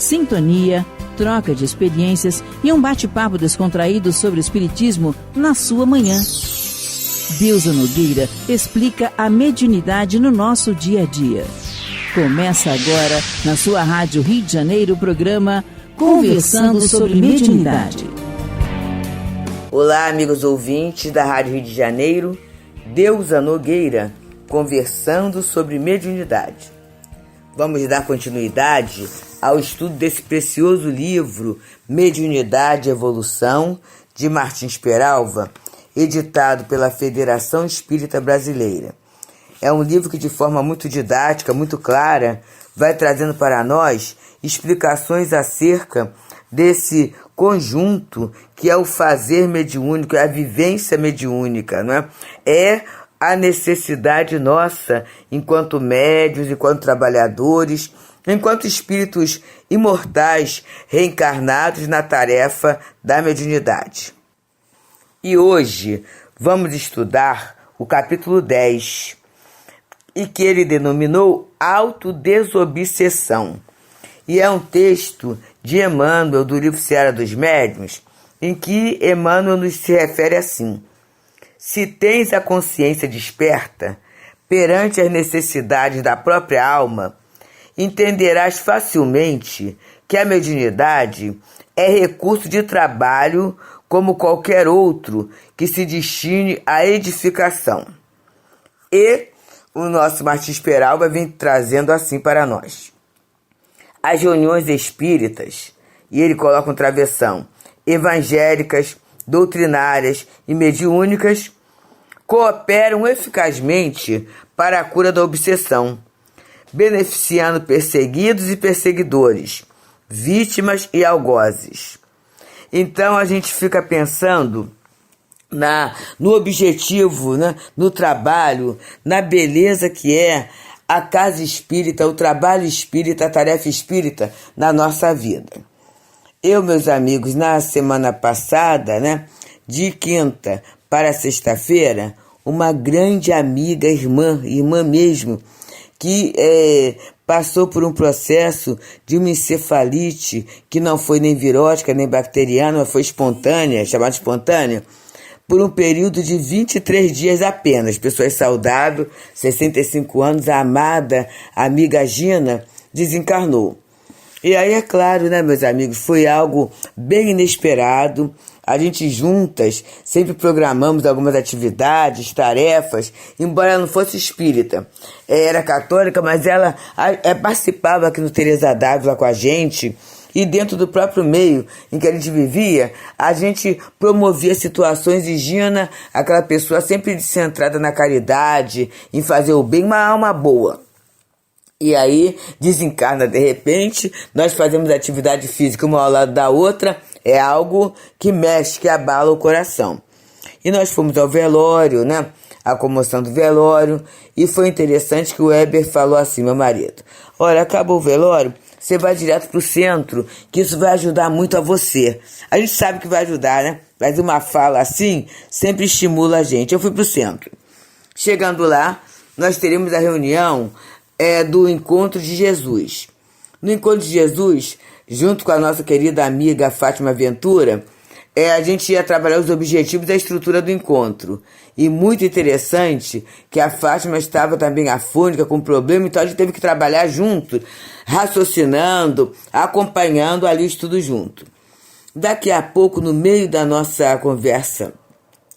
sintonia, troca de experiências e um bate-papo descontraído sobre o espiritismo na sua manhã. Deusa Nogueira explica a mediunidade no nosso dia a dia. Começa agora, na sua Rádio Rio de Janeiro, o programa Conversando sobre Mediunidade. Olá, amigos ouvintes da Rádio Rio de Janeiro, Deusa Nogueira, conversando sobre mediunidade. Vamos dar continuidade ao estudo desse precioso livro, Mediunidade e Evolução, de Martins Peralva, editado pela Federação Espírita Brasileira. É um livro que, de forma muito didática, muito clara, vai trazendo para nós explicações acerca desse conjunto que é o fazer mediúnico, é a vivência mediúnica, não é? É a necessidade nossa, enquanto médios, enquanto trabalhadores, enquanto espíritos imortais reencarnados na tarefa da mediunidade. E hoje vamos estudar o capítulo 10, e que ele denominou Autodesobsessão. E é um texto de Emmanuel, do livro Seara dos Médiuns, em que Emmanuel nos se refere assim: se tens a consciência desperta perante as necessidades da própria alma, entenderás facilmente que a mediunidade é recurso de trabalho como qualquer outro que se destine à edificação. E o nosso Martins Peralva vem trazendo assim para nós: as reuniões espíritas, e ele coloca um travessão, evangélicas, doutrinárias e mediúnicas, cooperam eficazmente para a cura da obsessão, beneficiando perseguidos e perseguidores, vítimas e algozes. Então a gente fica pensando no objetivo, né, no trabalho, na beleza que é a casa espírita, o trabalho espírita, a tarefa espírita na nossa vida. Eu, meus amigos, na semana passada, né, de quinta para sexta-feira, uma grande amiga, irmã mesmo, que passou por um processo de uma encefalite que não foi nem virótica, nem bacteriana, mas foi espontânea, chamada espontânea, por um período de 23 dias apenas. Pessoa saudável, 65 anos, a amada amiga Gina, desencarnou. E aí, é claro, né, meus amigos, foi algo bem inesperado. A gente juntas sempre programamos algumas atividades, tarefas, embora ela não fosse espírita. Era católica, mas ela participava aqui no Teresa d'Ávila com a gente. E dentro do próprio meio em que a gente vivia, a gente promovia situações e Gina, aquela pessoa sempre centrada na caridade, em fazer o bem, uma alma boa. E aí, desencarna de repente, nós fazemos atividade física uma ao lado da outra, é algo que mexe, que abala o coração. E nós fomos ao velório, né? A comoção do velório, e foi interessante que o Weber falou assim, meu marido: olha, acabou o velório, você vai direto pro centro, que isso vai ajudar muito a você. A gente sabe que vai ajudar, né? Mas uma fala assim sempre estimula a gente. Eu fui pro centro. Chegando lá, nós teremos a reunião do Encontro de Jesus. No Encontro de Jesus, junto com a nossa querida amiga Fátima Ventura, a gente ia trabalhar os objetivos da estrutura do encontro. E muito interessante que a Fátima estava também afônica com problema, então a gente teve que trabalhar junto, raciocinando, acompanhando ali o estudo junto. Daqui a pouco, no meio da nossa conversa,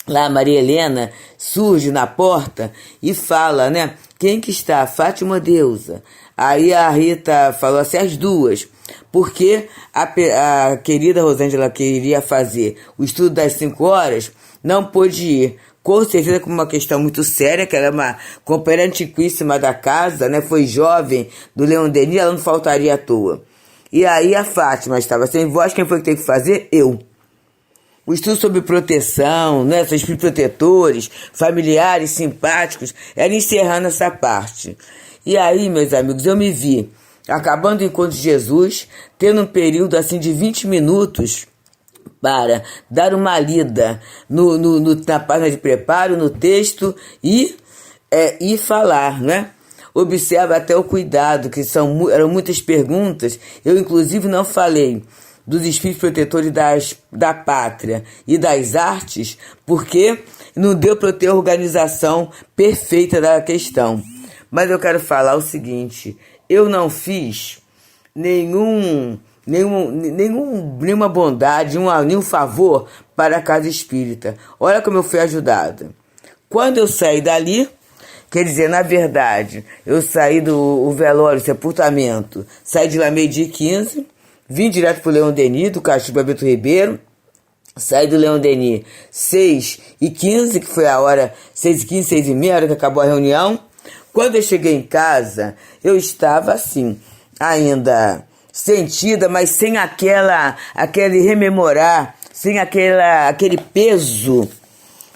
lá a Maria Helena surge na porta e fala, né? Quem que está? Fátima Deusa. Aí a Rita falou assim, as duas, porque a querida Rosângela, que iria fazer o estudo das 5 horas, não pôde ir. Com certeza com uma questão muito séria, que ela é uma companheira antiquíssima da casa, né? Foi jovem do Leon Denis, ela não faltaria à toa. E aí a Fátima estava sem voz, quem foi que teve que fazer? Eu. O estudo sobre proteção, né? Sobre espíritos protetores, familiares, simpáticos, era encerrando essa parte. E aí, meus amigos, eu me vi acabando o encontro de Jesus, tendo um período assim de 20 minutos para dar uma lida na página de preparo, no texto e falar, né? Observa até o cuidado, que eram muitas perguntas. Eu, inclusive, não falei dos espíritos protetores da pátria e das artes, porque não deu para eu ter a organização perfeita da questão. Mas eu quero falar o seguinte: eu não fiz nenhuma bondade, nenhum favor para a casa espírita. Olha como eu fui ajudada. Quando eu saí dali, quer dizer, na verdade, eu saí do velório, sepultamento, saí de lá 12h15, vim direto pro Leão Denis, do Castilho Beto Ribeiro, saí do Leão Denis 6h15, que foi a hora, 6h15, 6h30, a hora que acabou a reunião. Quando eu cheguei em casa, eu estava assim, ainda sentida, mas sem aquele rememorar, sem aquele peso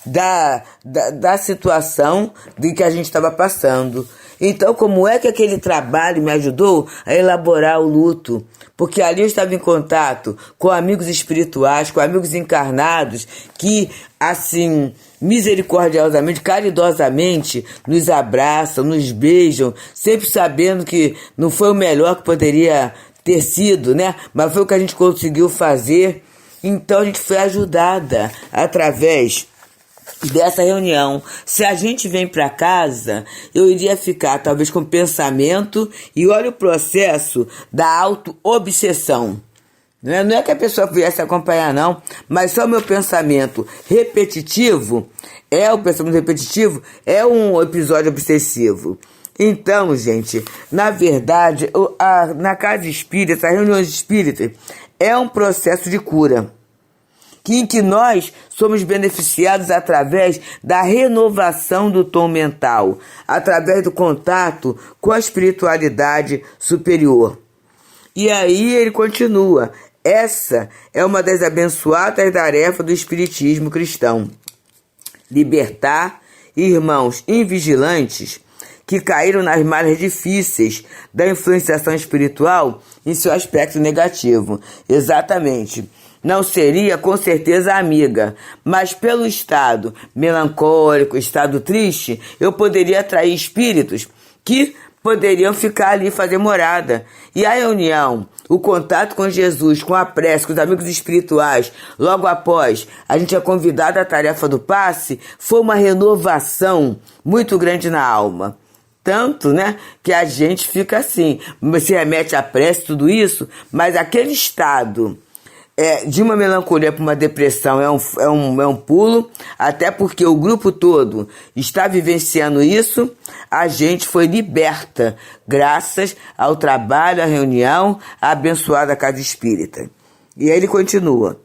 da situação de que a gente estava passando. Então, como é que aquele trabalho me ajudou a elaborar o luto? Porque ali eu estava em contato com amigos espirituais, com amigos encarnados que, assim, misericordiosamente, caridosamente, nos abraçam, nos beijam, sempre sabendo que não foi o melhor que poderia ter sido, né? Mas foi o que a gente conseguiu fazer. Então, a gente foi ajudada através dessa reunião. Se a gente vem para casa, eu iria ficar talvez com pensamento, e olha o processo da auto-obsessão. Não é que a pessoa viesse acompanhar, não, mas só o meu pensamento repetitivo, o pensamento repetitivo é um episódio obsessivo. Então, gente, na verdade, na casa espírita, as reuniões espíritas, é um processo de cura, em que nós somos beneficiados através da renovação do tom mental, através do contato com a espiritualidade superior. E aí ele continua: essa é uma das abençoadas tarefas do espiritismo cristão. Libertar irmãos invigilantes que caíram nas malhas difíceis da influenciação espiritual em seu aspecto negativo. Exatamente. Não seria, com certeza, amiga, mas pelo estado melancólico, estado triste, eu poderia atrair espíritos que poderiam ficar ali e fazer morada. E a reunião, o contato com Jesus, com a prece, com os amigos espirituais, logo após a gente é convidado à tarefa do passe, foi uma renovação muito grande na alma. Tanto, né, que a gente fica assim, se remete à prece, tudo isso, mas aquele estado de uma melancolia para uma depressão é um pulo, até porque o grupo todo está vivenciando isso. A gente foi liberta graças ao trabalho, à reunião, à abençoada casa espírita. E aí ele continua: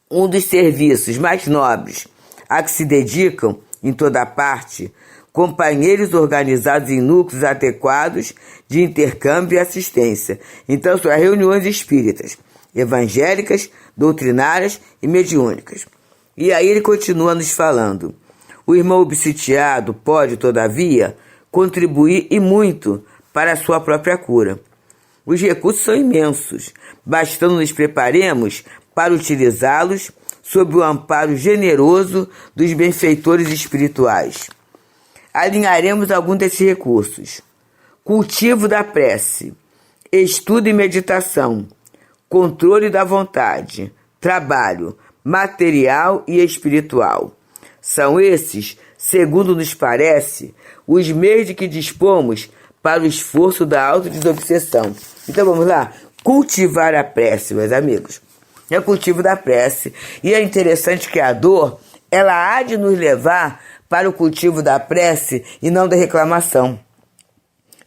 um dos serviços mais nobres a que se dedicam em toda parte companheiros organizados em núcleos adequados de intercâmbio e assistência. Então, são as reuniões espíritas, evangélicas, doutrinárias e mediúnicas. E aí ele continua nos falando: o irmão obsidiado pode, todavia, contribuir e muito para a sua própria cura. Os recursos são imensos, bastando nos preparemos para utilizá-los sob o amparo generoso dos benfeitores espirituais. Alinharemos alguns desses recursos: cultivo da prece, estudo e meditação, controle da vontade, trabalho material e espiritual. São esses, segundo nos parece, os meios de que dispomos para o esforço da autodesobsessão. Então vamos lá, cultivar a prece, meus amigos. É o cultivo da prece. E é interessante que a dor, ela há de nos levar para o cultivo da prece e não da reclamação.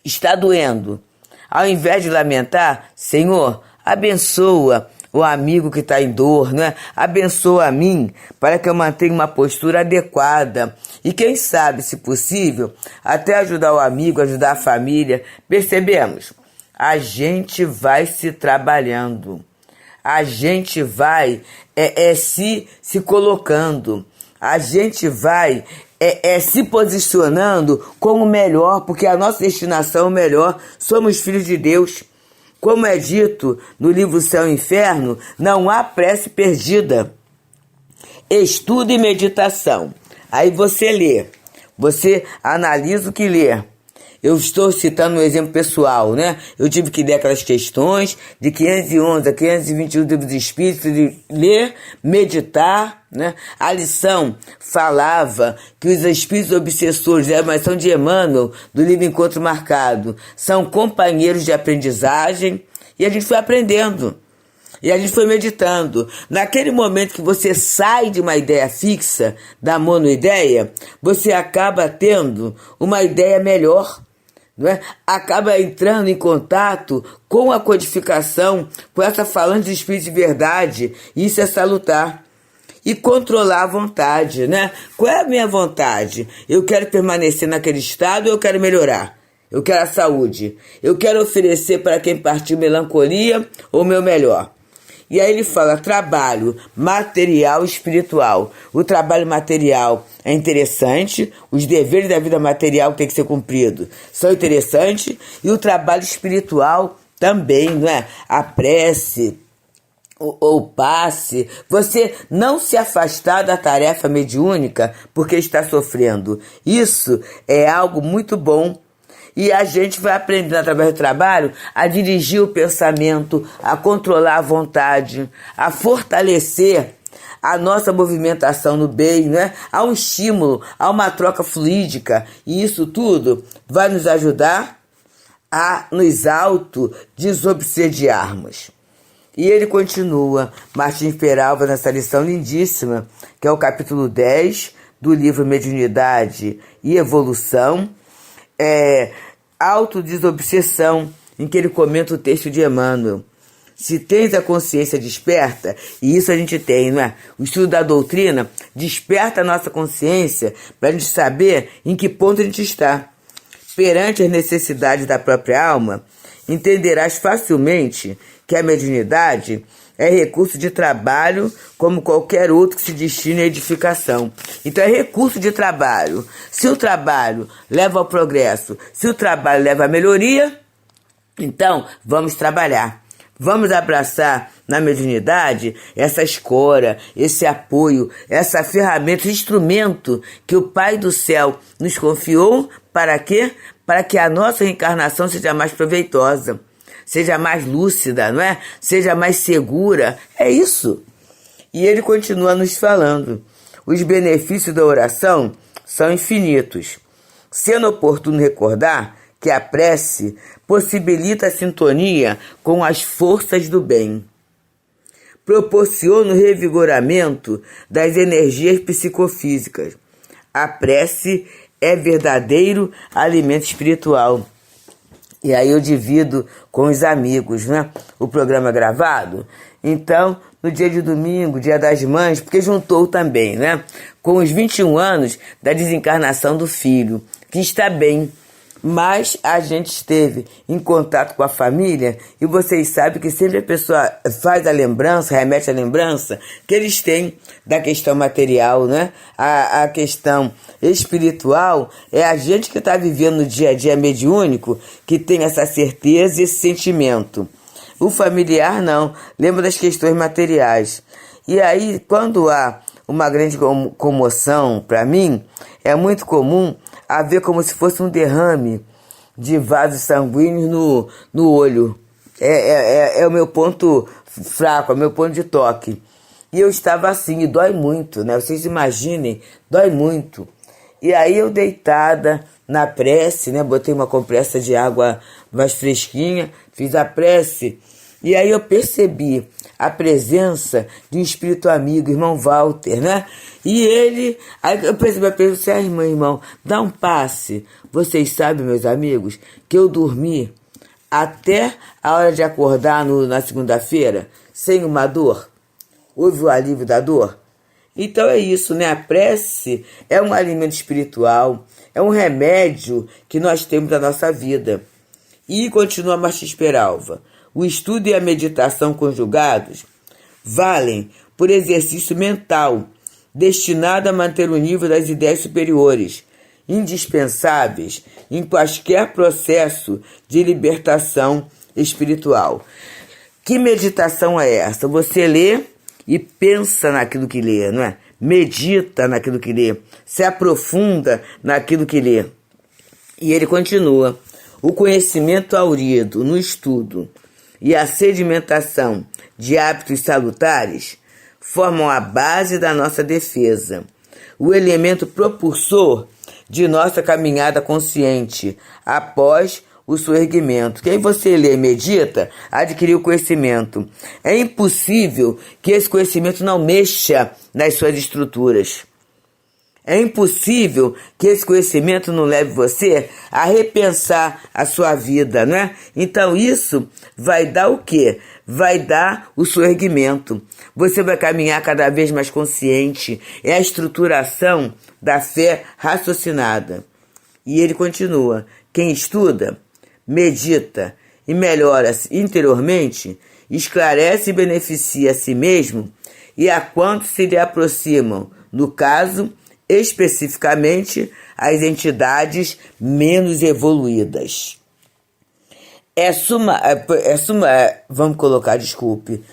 Está doendo. Ao invés de lamentar, Senhor, abençoa o amigo que está em dor, né? Abençoa a mim para que eu mantenha uma postura adequada. E quem sabe, se possível, até ajudar o amigo, ajudar a família. Percebemos? A gente vai se trabalhando. A gente vai se colocando. A gente vai se posicionando como melhor, porque a nossa destinação é melhor. Somos filhos de Deus. Como é dito no livro Céu e Inferno, não há prece perdida. Estudo e meditação. Aí você lê, você analisa o que lê. Eu estou citando um exemplo pessoal, né? Eu tive que ler aquelas questões de 511 a 521 do Livro dos Espíritos, de ler, meditar, né? A lição falava que os espíritos obsessores, a lição de Emmanuel, do livro Encontro Marcado, são companheiros de aprendizagem, e a gente foi aprendendo. E a gente foi meditando. Naquele momento que você sai de uma ideia fixa, da monoideia, você acaba tendo uma ideia melhor, não é? Acaba entrando em contato com a codificação, com essa falante de espírito de verdade. Isso é salutar. E controlar a vontade, né? Qual é a minha vontade? Eu quero permanecer naquele estado ou eu quero melhorar? Eu quero a saúde. Eu quero oferecer para quem partiu melancolia ou o meu melhor. E aí ele fala trabalho material e espiritual. O trabalho material é interessante, os deveres da vida material que tem que ser cumprido são interessantes, e o trabalho espiritual também, não é? A prece, ou passe, você não se afastar da tarefa mediúnica porque está sofrendo. Isso é algo muito bom. E a gente vai aprendendo através do trabalho a dirigir o pensamento, a controlar a vontade, a fortalecer a nossa movimentação no bem, né? Há um estímulo, há uma troca fluídica, e isso tudo vai nos ajudar a nos autodesobsediarmos. E ele continua, Martins Peralva, nessa lição lindíssima, que é o capítulo 10 do livro Mediunidade e Evolução, autodesobsessão, em que ele comenta o texto de Emmanuel. Se tens a consciência desperta, e isso a gente tem, não é? O estudo da doutrina desperta a nossa consciência para a gente saber em que ponto a gente está. Perante as necessidades da própria alma, entenderás facilmente que a mediunidade é recurso de trabalho como qualquer outro que se destine à edificação. Então é recurso de trabalho. Se o trabalho leva ao progresso, se o trabalho leva à melhoria, então vamos trabalhar. Vamos abraçar na mediunidade essa escora, esse apoio, essa ferramenta, esse instrumento que o Pai do Céu nos confiou. Para quê? Para que a nossa reencarnação seja mais proveitosa, seja mais lúcida, não é? Seja mais segura. É isso. E ele continua nos falando. Os benefícios da oração são infinitos. Sendo oportuno recordar que a prece possibilita a sintonia com as forças do bem. Proporciona o revigoramento das energias psicofísicas. A prece é verdadeiro alimento espiritual. E aí eu divido com os amigos, né? O programa gravado. Então, no dia de domingo, dia das mães, porque juntou também, né? Com os 21 anos da desencarnação do filho, que está bem. Mas a gente esteve em contato com a família e vocês sabem que sempre a pessoa faz a lembrança, remete a lembrança que eles têm da questão material, né? A questão espiritual é a gente que está vivendo no dia a dia mediúnico que tem essa certeza e esse sentimento. O familiar não, lembra das questões materiais. E aí, quando há uma grande comoção, para mim, é muito comum haver como se fosse um derrame de vasos sanguíneos no olho. É o meu ponto fraco, é o meu ponto de toque. E eu estava assim, e dói muito, né? Vocês imaginem, dói muito. E aí eu deitada na prece, né? Botei uma compressa de água mais fresquinha, fiz a prece. E aí eu percebi a presença de um espírito amigo, irmão Walter, né? E ele, aí eu percebi a presença, irmão, dá um passe. Vocês sabem, meus amigos, que eu dormi até a hora de acordar na segunda-feira, sem uma dor. Houve o alívio da dor. Então é isso, né? A prece é um alimento espiritual, é um remédio que nós temos na nossa vida. E continua Martins Peralva. O estudo e a meditação conjugados valem por exercício mental, destinado a manter o nível das ideias superiores, indispensáveis em quaisquer processo de libertação espiritual. Que meditação é essa? Você lê e pensa naquilo que lê, não é? Medita naquilo que lê, se aprofunda naquilo que lê. E ele continua: o conhecimento aurido no estudo e a sedimentação de hábitos salutares formam a base da nossa defesa, o elemento propulsor de nossa caminhada consciente após o soerguimento. Quem você lê e medita, adquiriu conhecimento. É impossível que esse conhecimento não mexa nas suas estruturas. É impossível que esse conhecimento não leve você a repensar a sua vida, não é? Então isso vai dar o quê? Vai dar o soerguimento. Você vai caminhar cada vez mais consciente. É a estruturação da fé raciocinada. E ele continua: quem estuda, medita e melhora-se interiormente, esclarece e beneficia a si mesmo e a quantos se lhe aproximam, no caso, especificamente, as entidades menos evoluídas. Vamos colocar, desculpe,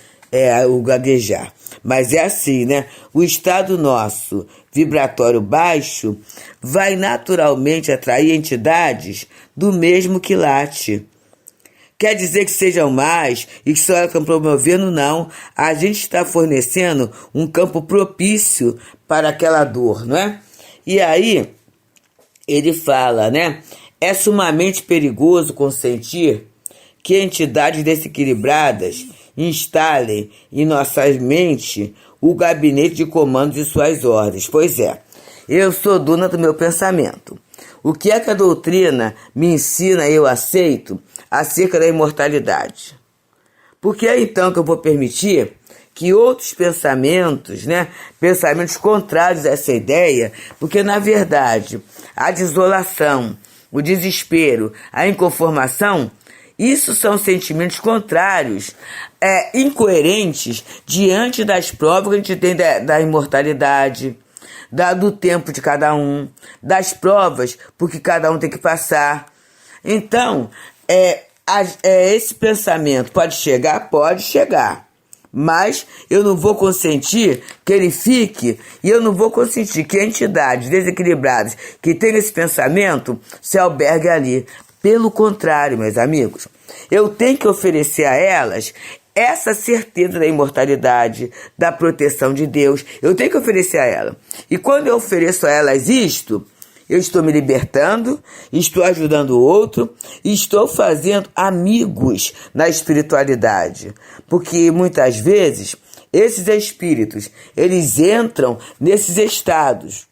o gaguejar, mas é assim, né? O estado nosso vibratório baixo vai naturalmente atrair entidades do mesmo quilate. Quer dizer que sejam mais e que só elas estão promovendo? Não. A gente está fornecendo um campo propício para aquela dor, não é? E aí, ele fala, né? É sumamente perigoso consentir que entidades desequilibradas instalem em nossa mente o gabinete de comandos de suas ordens. Pois é, eu sou dona do meu pensamento. O que é que a doutrina me ensina e eu aceito acerca da imortalidade? Porque é então que eu vou permitir que outros pensamentos, né, pensamentos contrários a essa ideia, porque na verdade a desolação, o desespero, a inconformação, isso são sentimentos contrários, incoerentes diante das provas que a gente tem da imortalidade, do tempo de cada um, das provas porque cada um tem que passar. Então, esse pensamento pode chegar, mas eu não vou consentir que ele fique, e eu não vou consentir que entidades desequilibradas que têm esse pensamento se alberguem ali. Pelo contrário, meus amigos, eu tenho que oferecer a elas essa certeza da imortalidade, da proteção de Deus. Eu tenho que oferecer a ela. E quando eu ofereço a elas isto, eu estou me libertando, estou ajudando o outro, e estou fazendo amigos na espiritualidade. Porque muitas vezes esses espíritos, eles entram nesses estados.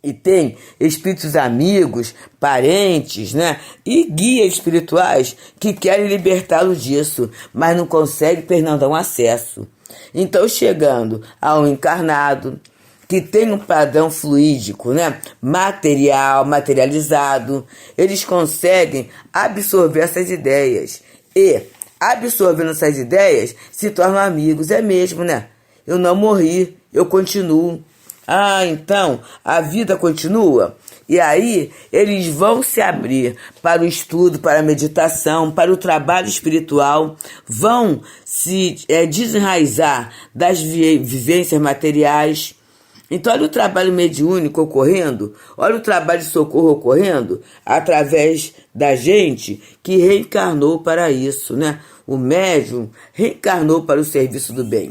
E tem espíritos amigos, parentes, né? E guias espirituais que querem libertá-lo disso, mas não conseguem, pois não dão acesso. Então, chegando a um encarnado que tem um padrão fluídico, né? Materializado, eles conseguem absorver essas ideias. E, absorvendo essas ideias, se tornam amigos. É mesmo, né? Eu não morri, eu continuo. Ah, então a vida continua? E aí eles vão se abrir para o estudo, para a meditação, para o trabalho espiritual, vão se desenraizar das vivências materiais. Então olha o trabalho mediúnico ocorrendo, olha o trabalho de socorro ocorrendo através da gente que reencarnou para isso, né? O médium reencarnou para o serviço do bem.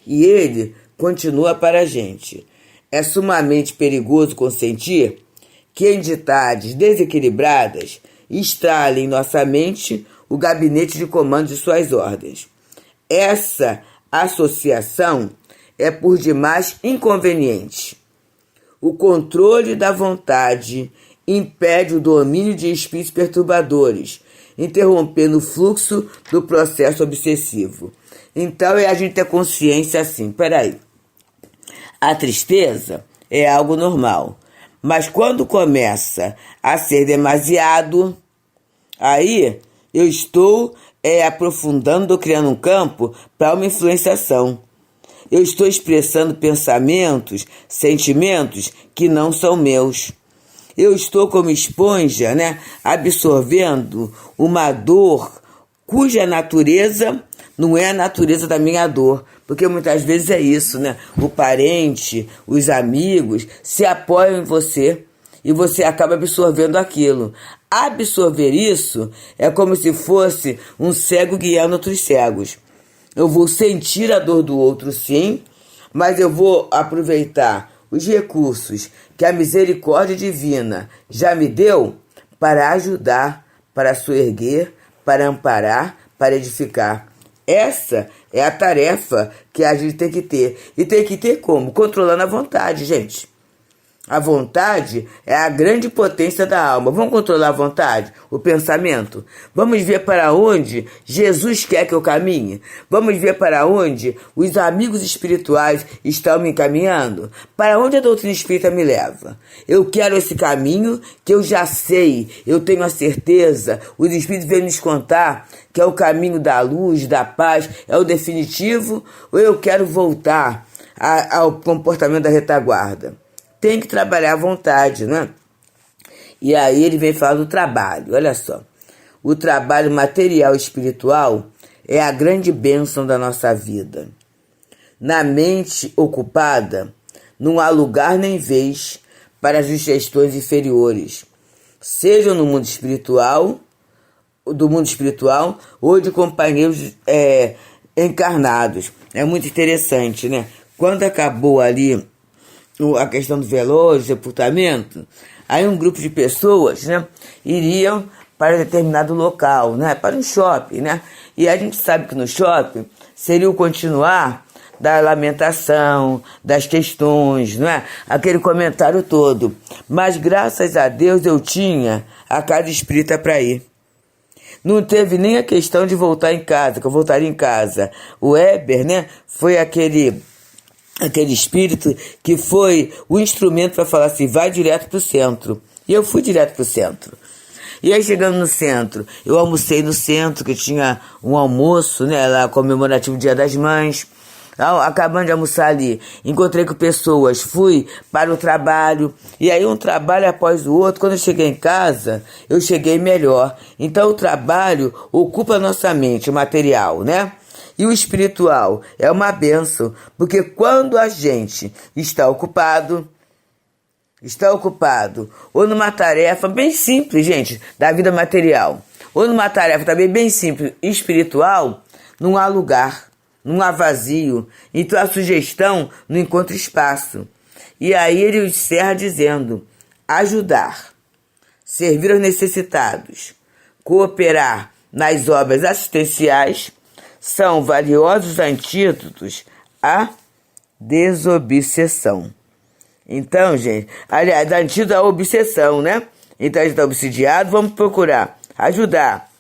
E ele continua para a gente. É sumamente perigoso consentir que entidades desequilibradas instalem em nossa mente o gabinete de comando de suas ordens. Essa associação é por demais inconveniente. O controle da vontade impede o domínio de espíritos perturbadores, interrompendo o fluxo do processo obsessivo. Então a gente ter consciência assim, peraí, a tristeza é algo normal, mas quando começa a ser demasiado, aí eu estou aprofundando, criando um campo para uma influenciação. Eu estou expressando pensamentos, sentimentos que não são meus. Eu estou como esponja, né, absorvendo uma dor cuja natureza não é a natureza da minha dor. Porque muitas vezes é isso, né? O parente, os amigos se apoiam em você e você acaba absorvendo aquilo. Absorver isso é como se fosse um cego guiando outros cegos. Eu vou sentir a dor do outro, sim, mas eu vou aproveitar os recursos que a misericórdia divina já me deu para ajudar, para soerguer, para amparar, para edificar. Essa é a tarefa que a gente tem que ter. E tem que ter como? Controlando a vontade, gente. A vontade é a grande potência da alma. Vamos controlar a vontade, o pensamento? Vamos ver para onde Jesus quer que eu caminhe? Vamos ver para onde os amigos espirituais estão me encaminhando? Para onde a doutrina espírita me leva? Eu quero esse caminho que eu já sei, eu tenho a certeza, os espíritos vêm nos contar que é o caminho da luz, da paz, é o definitivo, ou eu quero voltar ao comportamento da retaguarda? Tem que trabalhar à vontade, né? E aí ele vem falar do trabalho, olha só. O trabalho material e espiritual é a grande bênção da nossa vida. Na mente ocupada, não há lugar nem vez para as sugestões inferiores, sejam no mundo espiritual, ou de companheiros encarnados. É muito interessante, né? Quando acabou ali a questão do velório, sepultamento, aí um grupo de pessoas, né, iriam para determinado local, né, para um shopping, né, e a gente sabe que no shopping seria o continuar da lamentação, das questões, não é? Aquele comentário todo. Mas graças a Deus eu tinha a casa espírita para ir. Não teve nem a questão de voltar em casa, que eu voltaria em casa. O Weber, né, foi aquele espírito que foi o instrumento para falar assim, vai direto para o centro. E eu fui direto para o centro. E aí, chegando no centro, eu almocei no centro, que tinha um almoço, né, lá comemorativo Dia das Mães. Acabando de almoçar ali, encontrei com pessoas, fui para o trabalho, e aí um trabalho após o outro. Quando eu cheguei em casa, eu cheguei melhor. Então o trabalho ocupa a nossa mente, o material, né? E o espiritual é uma bênção, porque quando a gente está ocupado ou numa tarefa bem simples, gente, da vida material, ou numa tarefa também bem simples, espiritual, não há lugar, não há vazio. Então a sugestão não encontra espaço. E aí ele encerra dizendo: ajudar, servir aos necessitados, cooperar nas obras assistenciais são valiosos antídotos à desobsessão. Então, gente, aliás, antídoto à obsessão, né? Então a gente está obsidiado, vamos procurar ajudar.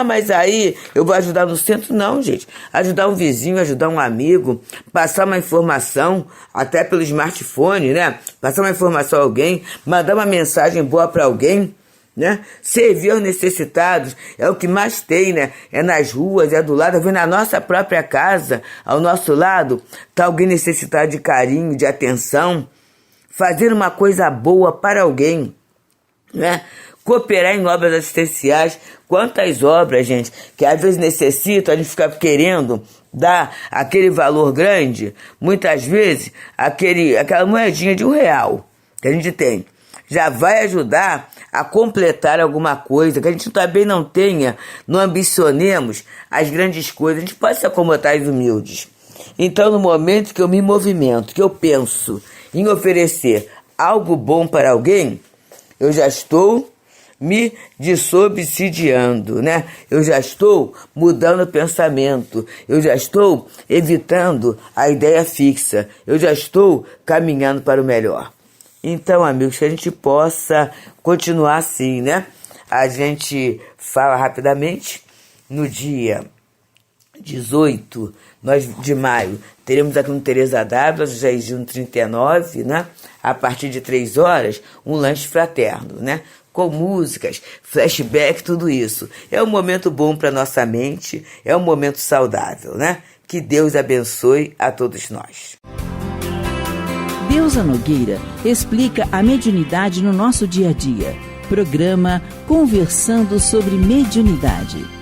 Mas aí eu vou ajudar no centro? Não, gente. Ajudar um vizinho, ajudar um amigo, passar uma informação, até pelo smartphone, né? Passar uma informação a alguém, mandar uma mensagem boa para alguém, né? Servir aos necessitados é o que mais tem, né? É nas ruas, é do lado, vem na nossa própria casa, ao nosso lado, tá alguém necessitado de carinho, de atenção, fazer uma coisa boa para alguém, né? Cooperar em obras assistenciais. Quantas obras, gente, que às vezes necessitam, a gente fica querendo dar aquele valor grande, muitas vezes aquela moedinha de R$1 que a gente tem, já vai ajudar a completar alguma coisa, que a gente também não tenha, não ambicionemos as grandes coisas, a gente pode se acomodar aos humildes. Então, no momento que eu me movimento, que eu penso em oferecer algo bom para alguém, eu já estou me desobsidiando, né? Eu já estou mudando o pensamento, eu já estou evitando a ideia fixa, eu já estou caminhando para o melhor. Então, amigos, que a gente possa continuar assim, né? A gente fala rapidamente, no dia 18 de maio, teremos aqui no Teresa d'Ávila, às 6h39, né? A partir de 3 horas, um lanche fraterno, né? Com músicas, flashback, tudo isso. É um momento bom para nossa mente, é um momento saudável, né? Que Deus abençoe a todos nós. Deusa Nogueira explica a mediunidade no nosso dia a dia. Programa Conversando sobre Mediunidade.